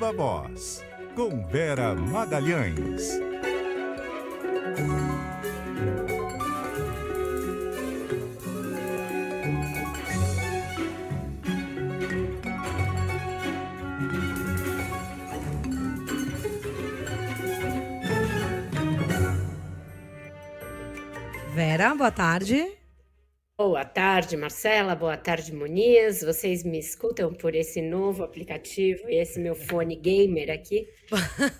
Viva Voz, com Vera Magalhães. Vera, boa tarde. Boa tarde, Marcela. Boa tarde, Muniz. Vocês me escutam por esse novo aplicativo e esse meu fone gamer aqui?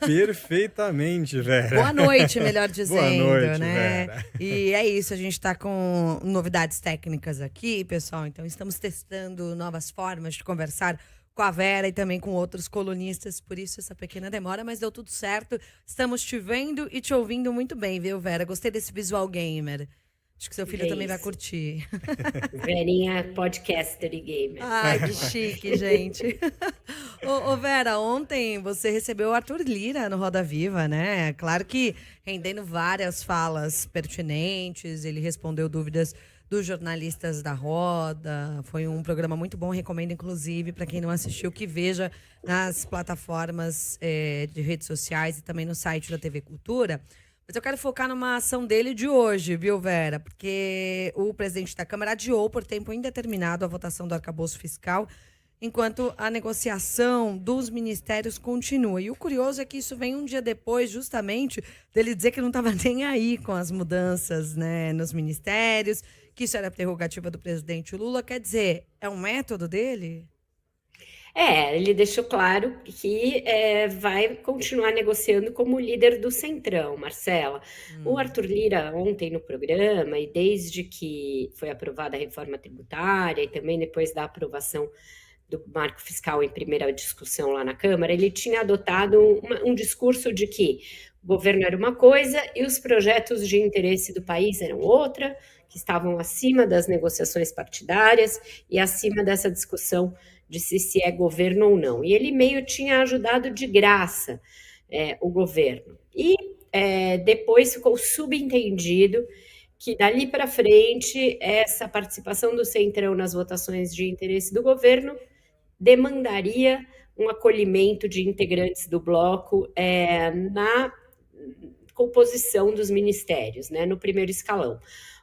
Perfeitamente, Vera. Boa noite, melhor dizendo, Boa noite, né? Vera. E é isso, a gente está com novidades técnicas aqui, pessoal. Então, estamos testando novas formas de conversar com a Vera e também com outros colunistas. Por isso, essa pequena demora, mas deu tudo certo. Estamos te vendo e te ouvindo muito bem, viu, Vera? Gostei desse visual gamer. Acho que seu filho também vai curtir. Verinha podcaster e gamer. Ai, que chique, gente. Ô, Vera, ontem você recebeu o Arthur Lira no Roda Viva, né? Claro que rendendo várias falas pertinentes, ele respondeu dúvidas dos jornalistas da Roda. Foi um programa muito bom, recomendo inclusive para quem não assistiu que veja nas plataformas de redes sociais e também no site da TV Cultura. Mas eu quero focar numa ação dele de hoje, viu, Vera? Porque o presidente da Câmara adiou por tempo indeterminado a votação do arcabouço fiscal, enquanto a negociação dos ministérios continua. E o curioso é que isso vem um dia depois, justamente, dele dizer que não estava nem aí com as mudanças, né, nos ministérios, que isso era prerrogativa do presidente Lula. Quer dizer, é um método dele? Ele deixou claro que vai continuar negociando como líder do Centrão, Marcela. O Arthur Lira, ontem no programa, e desde que foi aprovada a reforma tributária, e também depois da aprovação do marco fiscal em primeira discussão lá na Câmara, ele tinha adotado um discurso de que o governo era uma coisa e os projetos de interesse do país eram outra, que estavam acima das negociações partidárias e acima dessa discussão de se é governo ou não. E ele meio tinha ajudado de graça o governo. E depois ficou subentendido que dali para frente essa participação do Centrão nas votações de interesse do governo demandaria um acolhimento de integrantes do bloco na composição dos ministérios, né, no primeiro escalão.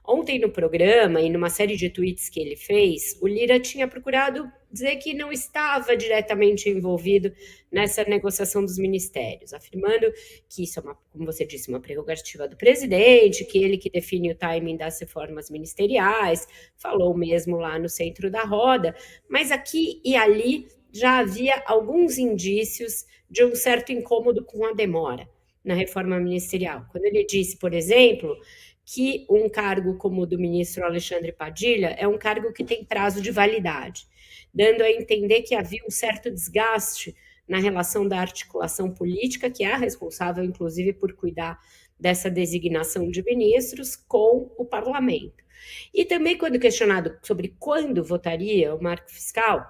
Ontem no programa e numa série de tweets que ele fez, o Lira tinha procurado dizer que não estava diretamente envolvido nessa negociação dos ministérios, afirmando que isso é, como você disse, uma prerrogativa do presidente, que ele que define o timing das reformas ministeriais, falou mesmo lá no centro da roda, mas aqui e ali já havia alguns indícios de um certo incômodo com a demora na reforma ministerial. Quando ele disse, por exemplo, que um cargo como o do ministro Alexandre Padilha é um cargo que tem prazo de validade, dando a entender que havia um certo desgaste na relação da articulação política, que é a responsável, inclusive, por cuidar dessa designação de ministros com o parlamento. E também, quando questionado sobre quando votaria o marco fiscal,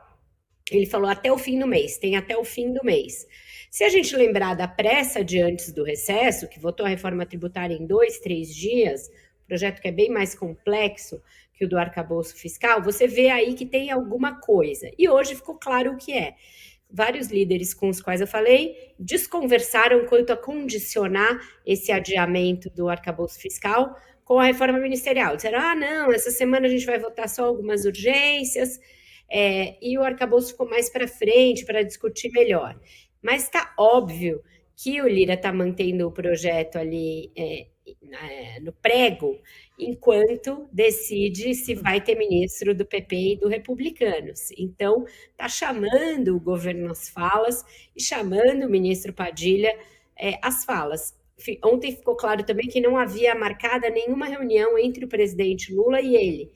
ele falou até o fim do mês, tem até o fim do mês. Se a gente lembrar da pressa de antes do recesso, que votou a reforma tributária em 2, 3 dias, projeto que é bem mais complexo que o do arcabouço fiscal, você vê aí que tem alguma coisa. E hoje ficou claro o que é. Vários líderes com os quais eu falei desconversaram quanto a condicionar esse adiamento do arcabouço fiscal com a reforma ministerial. Disseram, não, essa semana a gente vai votar só algumas urgências, e o arcabouço ficou mais para frente para discutir melhor. Mas está óbvio que o Lira está mantendo o projeto ali no prego, enquanto decide se vai ter ministro do PP e do Republicanos. Então, está chamando o governo às falas e chamando o ministro Padilha às falas. Ontem ficou claro também que não havia marcada nenhuma reunião entre o presidente Lula e ele.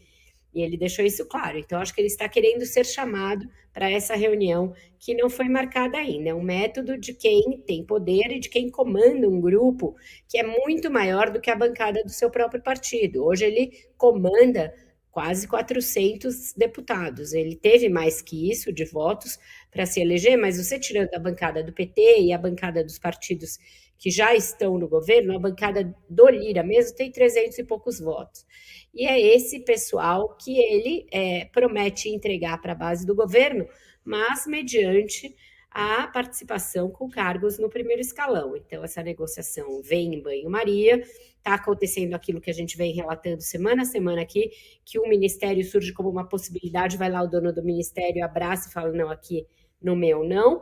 E ele deixou isso claro. Então, acho que ele está querendo ser chamado para essa reunião que não foi marcada ainda. É um método de quem tem poder e de quem comanda um grupo que é muito maior do que a bancada do seu próprio partido. Hoje ele comanda quase 400 deputados. Ele teve mais que isso de votos para se eleger, mas você tirando a bancada do PT e a bancada dos partidos que já estão no governo, a bancada do Lira mesmo tem 300 e poucos votos. E é esse pessoal que ele promete entregar para a base do governo, mas mediante a participação com cargos no primeiro escalão. Então, essa negociação vem em banho-maria, está acontecendo aquilo que a gente vem relatando semana a semana aqui, que um ministério surge como uma possibilidade, vai lá o dono do ministério, abraça e fala, não, aqui no meu não,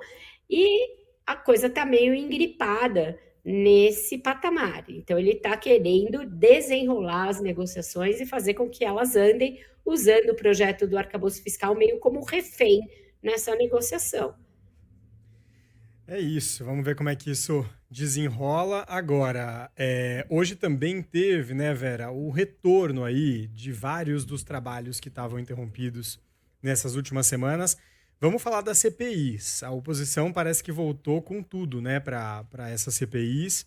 e a coisa está meio engripada nesse patamar. Então, ele está querendo desenrolar as negociações e fazer com que elas andem usando o projeto do arcabouço fiscal meio como refém nessa negociação. É isso, vamos ver como é que isso desenrola. Agora, hoje também teve, né, Vera, o retorno aí de vários dos trabalhos que estavam interrompidos nessas últimas semanas. Vamos falar das CPIs. A oposição parece que voltou com tudo, né, para essas CPIs.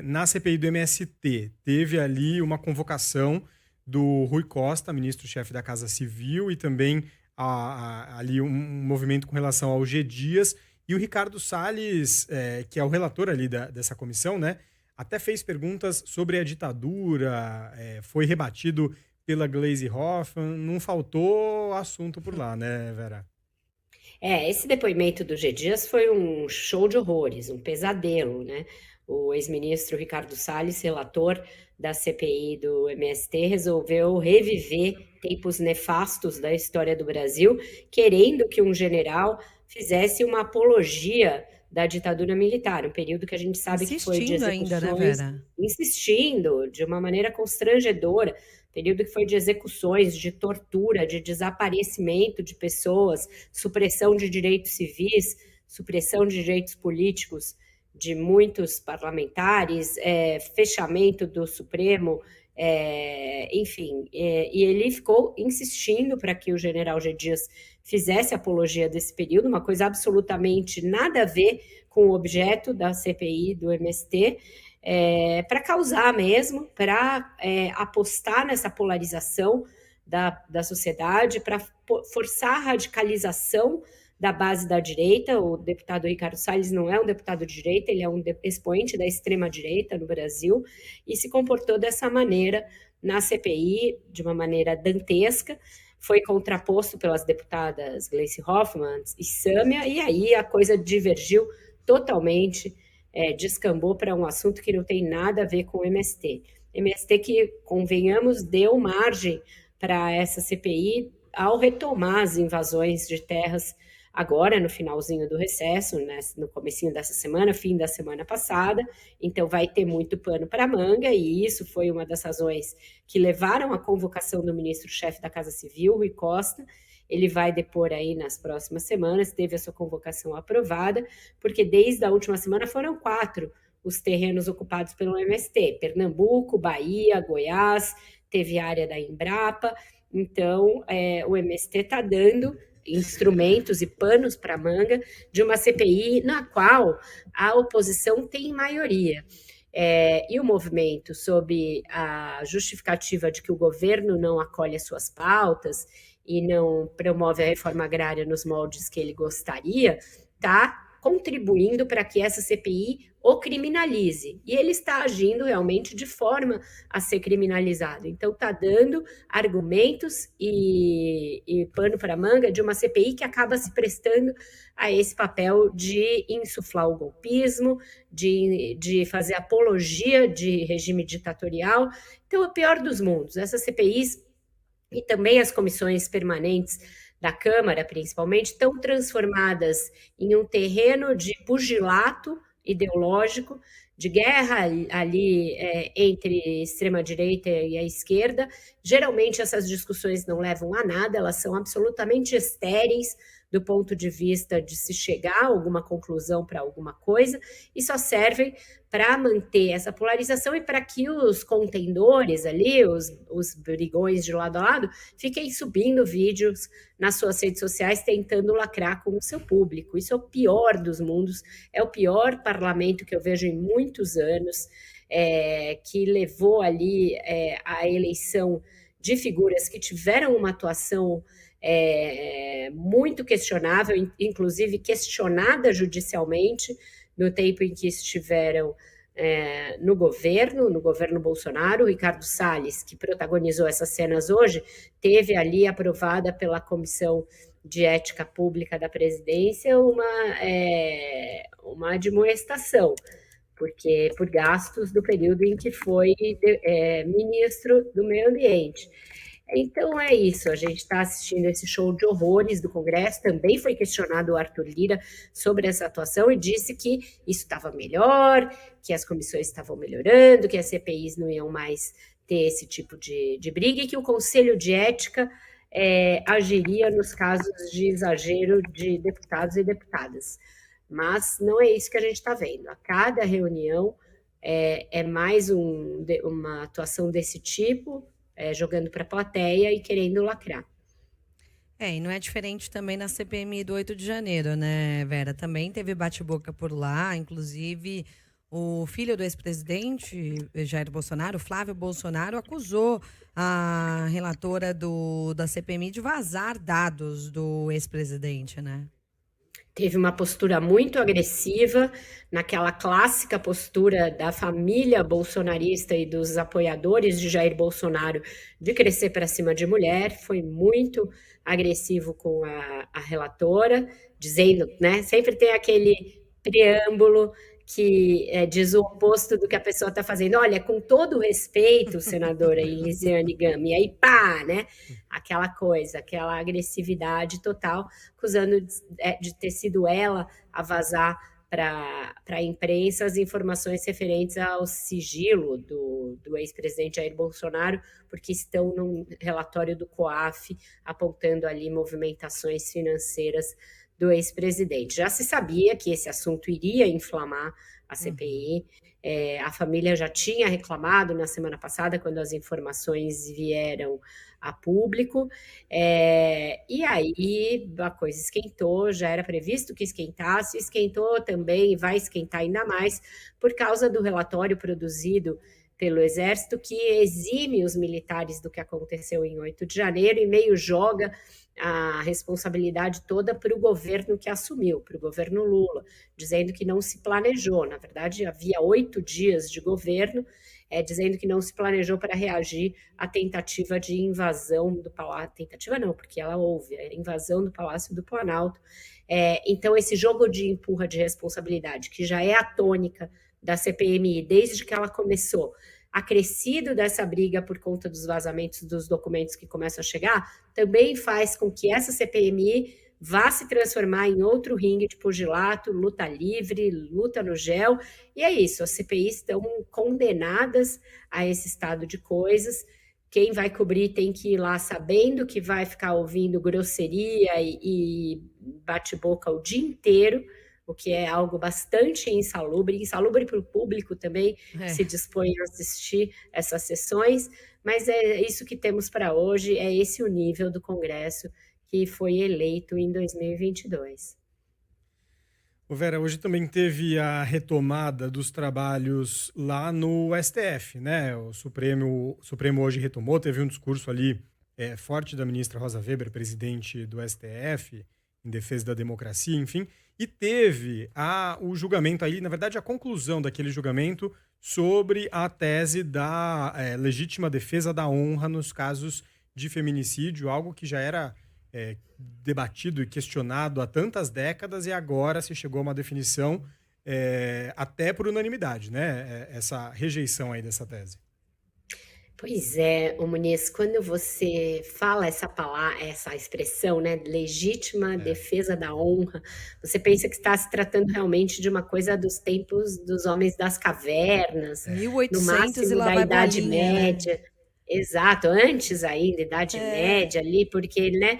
Na CPI do MST, teve ali uma convocação do Rui Costa, ministro-chefe da Casa Civil, e também ali um movimento com relação ao G. Dias. E o Ricardo Salles, que é o relator ali dessa comissão, né, até fez perguntas sobre a ditadura, foi rebatido pela Gleisi Hoffmann, não faltou assunto por lá, né, Vera? Esse depoimento do G. Dias foi um show de horrores, um pesadelo, né? O ex-ministro Ricardo Salles, relator da CPI do MST, resolveu reviver tempos nefastos da história do Brasil, querendo que um general fizesse uma apologia da ditadura militar, um período que a gente sabe que foi de Insistindo ainda, né, execuções, Vera? insistindo de uma maneira constrangedora, período que foi de execuções, de tortura, de desaparecimento de pessoas, supressão de direitos civis, supressão de direitos políticos de muitos parlamentares, fechamento do Supremo, enfim, e ele ficou insistindo para que o general G. Dias fizesse apologia desse período, uma coisa absolutamente nada a ver com o objeto da CPI do MST, para causar mesmo, para apostar nessa polarização da sociedade, para forçar a radicalização da base da direita. O deputado Ricardo Salles não é um deputado de direita, ele é um expoente da extrema-direita no Brasil, e se comportou dessa maneira na CPI, de uma maneira dantesca, foi contraposto pelas deputadas Gleisi Hoffmann e Sâmia, e aí a coisa divergiu totalmente, descambou para um assunto que não tem nada a ver com o MST. MST que, convenhamos, deu margem para essa CPI ao retomar as invasões de terras agora no finalzinho do recesso, né, no comecinho dessa semana, fim da semana passada, então vai ter muito pano para manga, e isso foi uma das razões que levaram à convocação do ministro-chefe da Casa Civil, Rui Costa. Ele vai depor aí nas próximas semanas, teve a sua convocação aprovada, porque desde a última semana foram 4 os terrenos ocupados pelo MST, Pernambuco, Bahia, Goiás, teve área da Embrapa, então o MST está dando instrumentos e panos para manga de uma CPI na qual a oposição tem maioria. E o movimento, sob a justificativa de que o governo não acolhe as suas pautas e não promove a reforma agrária nos moldes que ele gostaria, está contribuindo para que essa CPI o criminalize. E ele está agindo realmente de forma a ser criminalizado. Então, está dando argumentos e pano para manga de uma CPI que acaba se prestando a esse papel de insuflar o golpismo, de fazer apologia de regime ditatorial. Então, é o pior dos mundos. Essas CPIs e também as comissões permanentes da Câmara, principalmente, estão transformadas em um terreno de pugilato ideológico, de guerra ali entre extrema-direita e a esquerda. Geralmente essas discussões não levam a nada, elas são absolutamente estéreis do ponto de vista de se chegar a alguma conclusão para alguma coisa, e só servem para manter essa polarização e para que os contendores ali, os brigões de lado a lado, fiquem subindo vídeos nas suas redes sociais tentando lacrar com o seu público. Isso é o pior dos mundos, é o pior parlamento que eu vejo em muitos anos, que levou ali a eleição de figuras que tiveram uma atuação muito questionável, inclusive questionada judicialmente, no tempo em que estiveram no governo Bolsonaro. O Ricardo Salles, que protagonizou essas cenas hoje, teve ali aprovada pela Comissão de Ética Pública da Presidência uma admoestação, porque por gastos do período em que foi ministro do Meio Ambiente. Então é isso, a gente está assistindo esse show de horrores do Congresso. Também foi questionado o Arthur Lira sobre essa atuação e disse que isso estava melhor, que as comissões estavam melhorando, que as CPIs não iam mais ter esse tipo de briga e que o Conselho de Ética agiria nos casos de exagero de deputados e deputadas. Mas não é isso que a gente está vendo. A cada reunião é mais uma atuação desse tipo, jogando para a plateia e querendo lacrar. E não é diferente também na CPMI do 8 de janeiro, né, Vera? Também teve bate-boca por lá, inclusive o filho do ex-presidente, Jair Bolsonaro, Flávio Bolsonaro, acusou a relatora da CPMI de vazar dados do ex-presidente, né? Teve uma postura muito agressiva, naquela clássica postura da família bolsonarista e dos apoiadores de Jair Bolsonaro de crescer para cima de mulher. Foi muito agressivo com a relatora, dizendo, né? Sempre tem aquele preâmbulo que diz o oposto do que a pessoa está fazendo. Olha, com todo o respeito, senadora Elisiane Gama, e aí pá, né? Aquela coisa, aquela agressividade total, acusando de ter sido ela a vazar para a imprensa as informações referentes ao sigilo do ex-presidente Jair Bolsonaro, porque estão num relatório do COAF apontando ali movimentações financeiras do ex-presidente. Já se sabia que esse assunto iria inflamar a CPI. A família já tinha reclamado na semana passada, quando as informações vieram a público, e aí a coisa esquentou. Já era previsto que esquentasse, esquentou também, vai esquentar ainda mais, por causa do relatório produzido pelo Exército, que exime os militares do que aconteceu em 8 de janeiro e meio joga a responsabilidade toda para o governo que assumiu, para o governo Lula, dizendo que não se planejou. Na verdade, havia 8 dias de governo, dizendo que não se planejou para reagir à tentativa de invasão do Palácio. Tentativa não, porque ela houve, a invasão do Palácio do Planalto. Então, esse jogo de empurra de responsabilidade, que já é a tônica da CPMI desde que ela começou, acrescido dessa briga por conta dos vazamentos dos documentos que começam a chegar, também faz com que essa CPMI vá se transformar em outro ringue de pugilato, luta livre, luta no gel, e é isso, as CPIs estão condenadas a esse estado de coisas. Quem vai cobrir tem que ir lá sabendo que vai ficar ouvindo grosseria e bate-boca o dia inteiro, o que é algo bastante insalubre para o público também, que se dispõe a assistir essas sessões, mas é isso que temos para hoje, é esse o nível do Congresso que foi eleito em 2022. Vera, hoje também teve a retomada dos trabalhos lá no STF, né? O Supremo hoje retomou, teve um discurso ali forte da ministra Rosa Weber, presidente do STF, em defesa da democracia, enfim, e teve o julgamento aí, na verdade, a conclusão daquele julgamento sobre a tese da legítima defesa da honra nos casos de feminicídio, algo que já era debatido e questionado há tantas décadas, e agora se chegou a uma definição até por unanimidade, né? Essa rejeição aí dessa tese. Pois é, Muniz, quando você fala essa expressão, né, legítima defesa da honra, você pensa que está se tratando realmente de uma coisa dos tempos dos homens das cavernas, 1800 no máximo e lá da vai Idade bolinha, Média. Né? Exato, antes ainda, Idade Média ali, porque, né,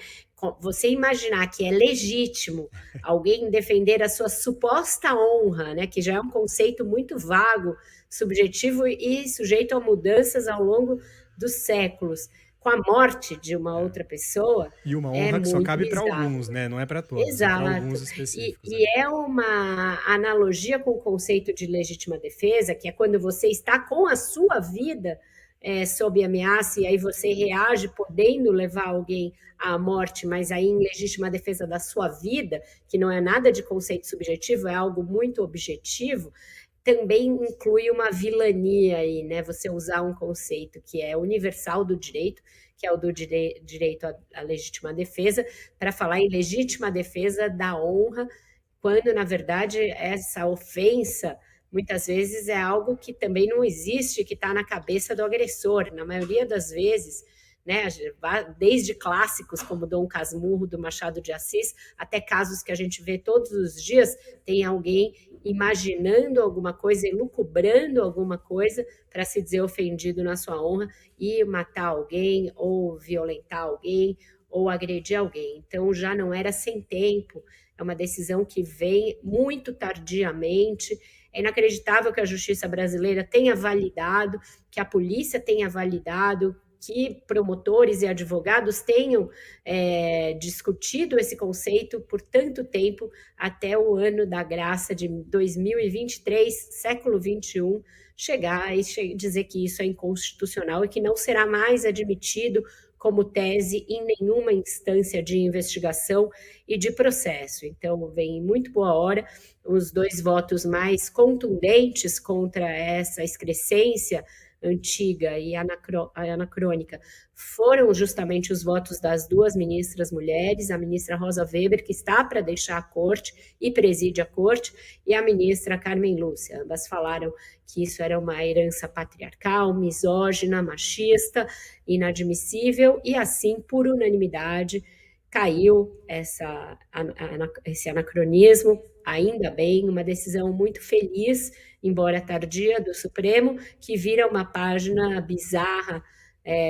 você imaginar que é legítimo alguém defender a sua suposta honra, né, que já é um conceito muito vago, subjetivo e sujeito a mudanças ao longo dos séculos, com a morte de uma outra pessoa. E uma honra que só cabe para alguns, né? Não é para todos, exato. É para alguns específicos. E é uma analogia com o conceito de legítima defesa, que é quando você está com a sua vida sob ameaça, e aí você reage podendo levar alguém à morte, mas aí em legítima defesa da sua vida, que não é nada de conceito subjetivo, é algo muito objetivo. Também inclui uma vilania aí, né? Você usar um conceito que é universal do direito, que é o do direito à legítima defesa, para falar em legítima defesa da honra, quando, na verdade, essa ofensa, muitas vezes, é algo que também não existe, que está na cabeça do agressor. Na maioria das vezes, né, desde clássicos como Dom Casmurro, do Machado de Assis, até casos que a gente vê todos os dias, tem alguém imaginando alguma coisa, elucubrando alguma coisa para se dizer ofendido na sua honra e matar alguém, ou violentar alguém, ou agredir alguém. Então, já não era sem tempo, é uma decisão que vem muito tardiamente. É inacreditável que a justiça brasileira tenha validado, que a polícia tenha validado, que promotores e advogados tenham discutido esse conceito por tanto tempo, até o ano da graça de 2023, século XXI, chegar e dizer que isso é inconstitucional e que não será mais admitido como tese em nenhuma instância de investigação e de processo. Então, vem em muito boa hora os 2 votos mais contundentes contra essa excrescência antiga e anacrônica foram justamente os votos das 2 ministras mulheres, a ministra Rosa Weber, que está para deixar a corte e preside a corte, e a ministra Carmen Lúcia. Ambas falaram que isso era uma herança patriarcal, misógina, machista, inadmissível, e assim, por unanimidade, caiu esse anacronismo, ainda bem, uma decisão muito feliz, embora tardia, do Supremo, que vira uma página bizarra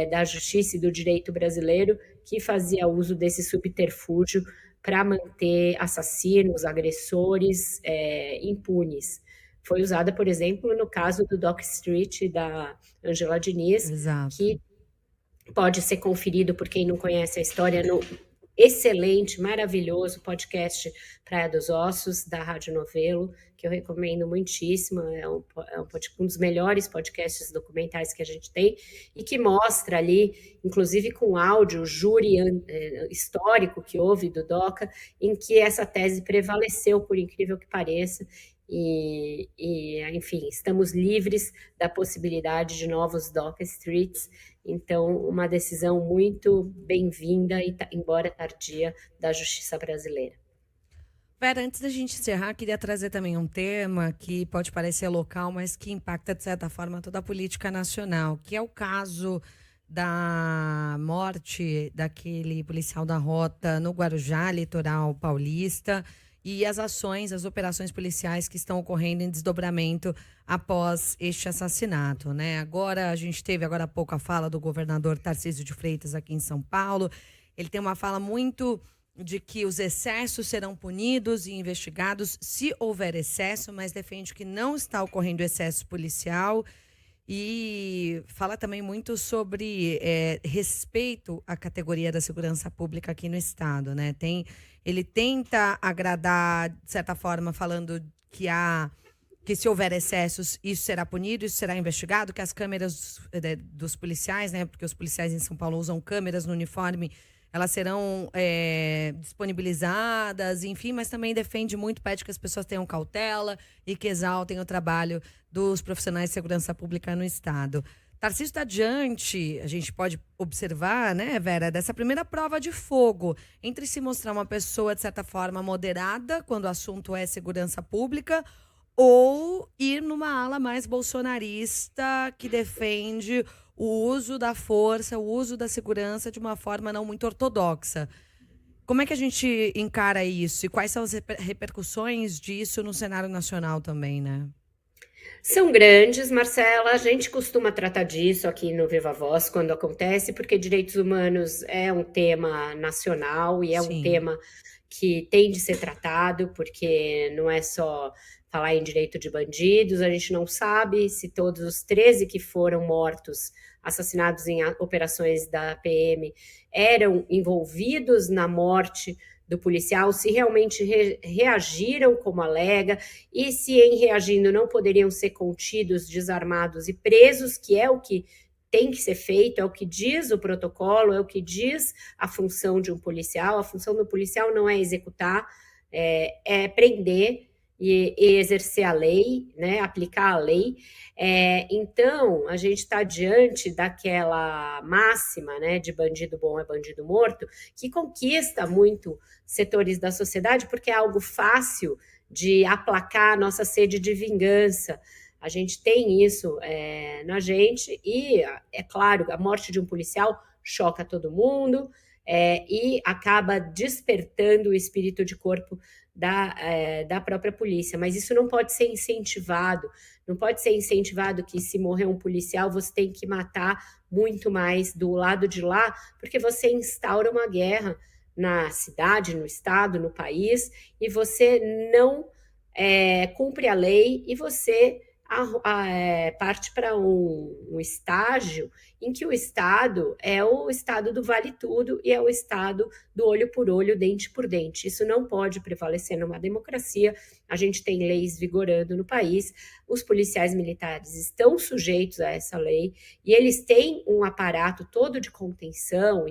da justiça e do direito brasileiro, que fazia uso desse subterfúgio para manter assassinos, agressores impunes. Foi usada, por exemplo, no caso do Doc Street, da Angela Diniz, Exato. que pode ser conferido por quem não conhece a história no excelente, maravilhoso podcast Praia dos Ossos, da Rádio Novelo, que eu recomendo muitíssimo, é um dos melhores podcasts documentais que a gente tem, e que mostra ali, inclusive com áudio, o júri histórico que houve do DOCA, em que essa tese prevaleceu, por incrível que pareça, e enfim, estamos livres da possibilidade de novos DOCA Streets. Então, uma decisão muito bem-vinda, embora tardia, da justiça brasileira. Vera, antes da gente encerrar, queria trazer também um tema que pode parecer local, mas que impacta, de certa forma, toda a política nacional, que é o caso da morte daquele policial da Rota no Guarujá, litoral paulista, e as ações, as operações policiais que estão ocorrendo em desdobramento após este assassinato, né? Agora, a gente teve agora há pouco a fala do governador Tarcísio de Freitas aqui em São Paulo. Ele tem uma fala muito de que os excessos serão punidos e investigados se houver excesso, mas defende que não está ocorrendo excesso policial e fala também muito sobre respeito à categoria da segurança pública aqui no estado, né? Ele tenta agradar, de certa forma, falando que se houver excessos, isso será punido, isso será investigado, que as câmeras dos policiais, né? Porque os policiais em São Paulo usam câmeras no uniforme, elas serão disponibilizadas, enfim, mas também defende muito, pede que as pessoas tenham cautela e que exaltem o trabalho dos profissionais de segurança pública no estado. Tarcísio está diante, a gente pode observar, né, Vera, dessa primeira prova de fogo entre se mostrar uma pessoa, de certa forma, moderada, quando o assunto é segurança pública, ou ir numa ala mais bolsonarista que defende o uso da força, o uso da segurança de uma forma não muito ortodoxa. Como é que a gente encara isso? E quais são as repercussões disso no cenário nacional também, né? São grandes, Marcela, a gente costuma tratar disso aqui no Viva Voz quando acontece, porque direitos humanos é um tema nacional e é um tema que tem de ser tratado, porque não é só falar em direito de bandidos, a gente não sabe se todos os 13 que foram mortos, assassinados em operações da PM, eram envolvidos na morte do policial, se realmente reagiram como alega, e se em reagindo não poderiam ser contidos, desarmados e presos, que é o que tem que ser feito, é o que diz o protocolo, é o que diz a função de um policial. A função do policial não é executar, é prender, e exercer a lei, né, aplicar a lei. Então, a gente está diante daquela máxima, né, de bandido bom é bandido morto, que conquista muito setores da sociedade, porque é algo fácil de aplacar a nossa sede de vingança. A gente tem isso na gente e, é claro, a morte de um policial choca todo mundo e acaba despertando o espírito de corpo da própria polícia, mas isso não pode ser incentivado, não pode ser incentivado que se morrer um policial você tem que matar muito mais do lado de lá, porque você instaura uma guerra na cidade, no estado, no país, e você não cumpre a lei e você parte para um estágio em que o Estado é o Estado do vale tudo e é o Estado do olho por olho, dente por dente. Isso não pode prevalecer numa democracia. A gente tem leis vigorando no país, os policiais militares estão sujeitos a essa lei e eles têm um aparato todo de contenção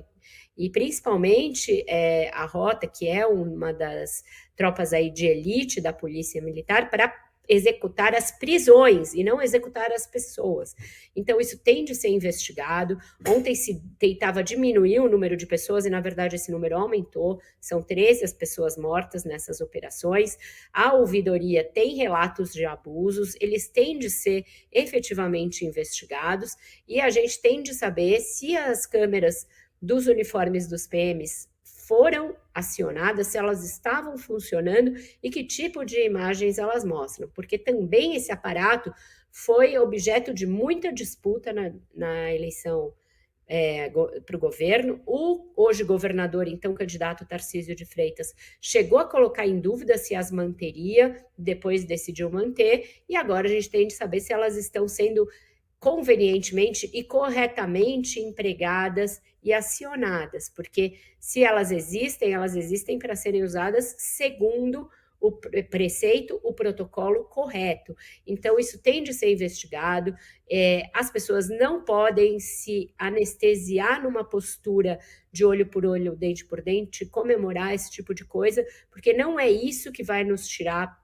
e principalmente a Rota, que é uma das tropas aí de elite da polícia militar, para executar as prisões e não executar as pessoas. Então, isso tem de ser investigado. Ontem se tentava diminuir o número de pessoas e, na verdade, esse número aumentou. São 13 as pessoas mortas nessas operações. A ouvidoria tem relatos de abusos, eles têm de ser efetivamente investigados e a gente tem de saber se as câmeras dos uniformes dos PMs foram acionadas, se elas estavam funcionando e que tipo de imagens elas mostram, porque também esse aparato foi objeto de muita disputa na eleição para o governo. O hoje governador, então candidato Tarcísio de Freitas, chegou a colocar em dúvida se as manteria, depois decidiu manter, e agora a gente tem de saber se elas estão sendo convenientemente e corretamente empregadas e acionadas, porque se elas existem para serem usadas segundo o preceito, o protocolo correto. Então, isso tem de ser investigado. As pessoas não podem se anestesiar numa postura de olho por olho, dente por dente, comemorar esse tipo de coisa, porque não é isso que vai nos tirar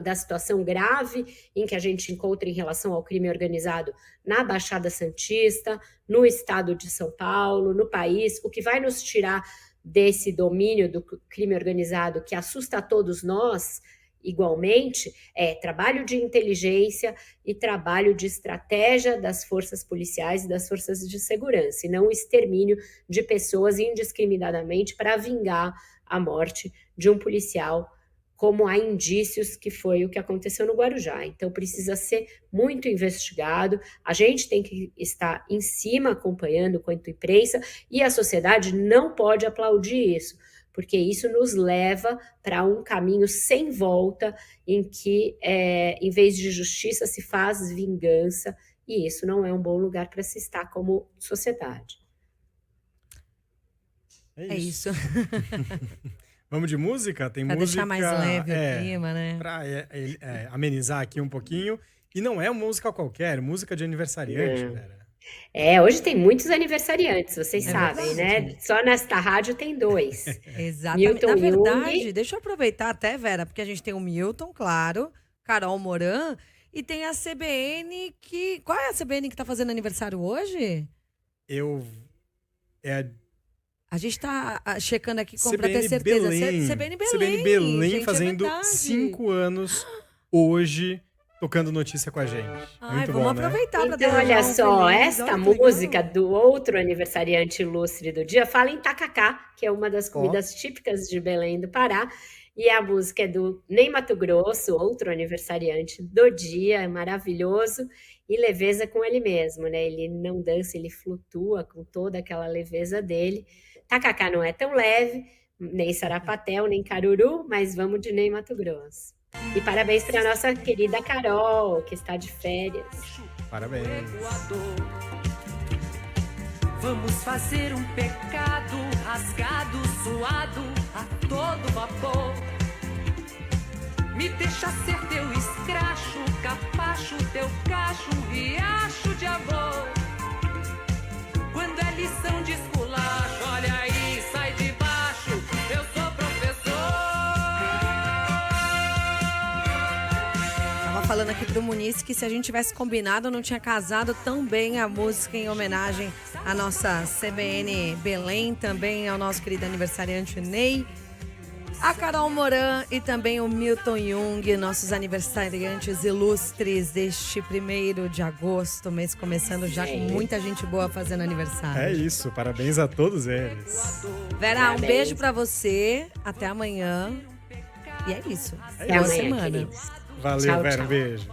da situação grave em que a gente encontra em relação ao crime organizado na Baixada Santista, no estado de São Paulo, no país. O que vai nos tirar desse domínio do crime organizado que assusta a todos nós igualmente é trabalho de inteligência e trabalho de estratégia das forças policiais e das forças de segurança, e não o extermínio de pessoas indiscriminadamente para vingar a morte de um policial, como há indícios que foi o que aconteceu no Guarujá. Então, precisa ser muito investigado, a gente tem que estar em cima acompanhando quanto imprensa, e a sociedade não pode aplaudir isso, porque isso nos leva para um caminho sem volta, em que, em vez de justiça, se faz vingança, e isso não é um bom lugar para se estar como sociedade. É isso. Vamos de música? Tem pra música... deixar mais leve o clima, né? Pra amenizar aqui um pouquinho. E não é uma música qualquer, música de aniversariante, Vera. Hoje tem muitos aniversariantes, vocês sabem, verdade. né? Só nesta rádio tem 2. Exatamente. Milton Na Jung. verdade, deixa eu aproveitar até, Vera, porque a gente tem o Milton, claro, Carol Moran, e tem a CBN que... Qual é a CBN que tá fazendo aniversário hoje? A gente tá checando aqui pra ter certeza. CBN Belém. CBN Belém gente, fazendo 5 anos hoje, tocando notícia com a gente. Muito vamos bom, né? aproveitar para Então, olha só, esta música do outro aniversariante ilustre do dia fala em tacacá, que é uma das comidas típicas de Belém do Pará. E a música é do Ney Matogrosso, outro aniversariante do dia, é maravilhoso, e leveza com ele mesmo, né? Ele não dança, ele flutua com toda aquela leveza dele. Tacacá não é tão leve, nem sarapatel, nem caruru, mas vamos de Ney Matogrosso. E parabéns para a nossa querida Carol, que está de férias. Parabéns. Vamos fazer um pecado rasgado, suado a todo vapor. Me deixa ser teu escracho, capacho, teu cacho, um riacho de amor. Quando é lição de esculacho, olha aí, sai de baixo, eu sou professor. falando aqui pro Muniz que se a gente tivesse combinado, não tinha casado tão bem a música em homenagem à nossa CBN Belém, também ao nosso querido aniversariante Ney, a Carol Moran e também o Milton Jung, nossos aniversariantes ilustres deste 1º de agosto, mês começando já com muita gente boa fazendo aniversário. É isso, parabéns a todos eles. Vera, Parabéns. um beijo pra você, até amanhã. E é isso. Até Boa amanhã, semana. queridos. Valeu, Tchau, Vera, tchau. um beijo.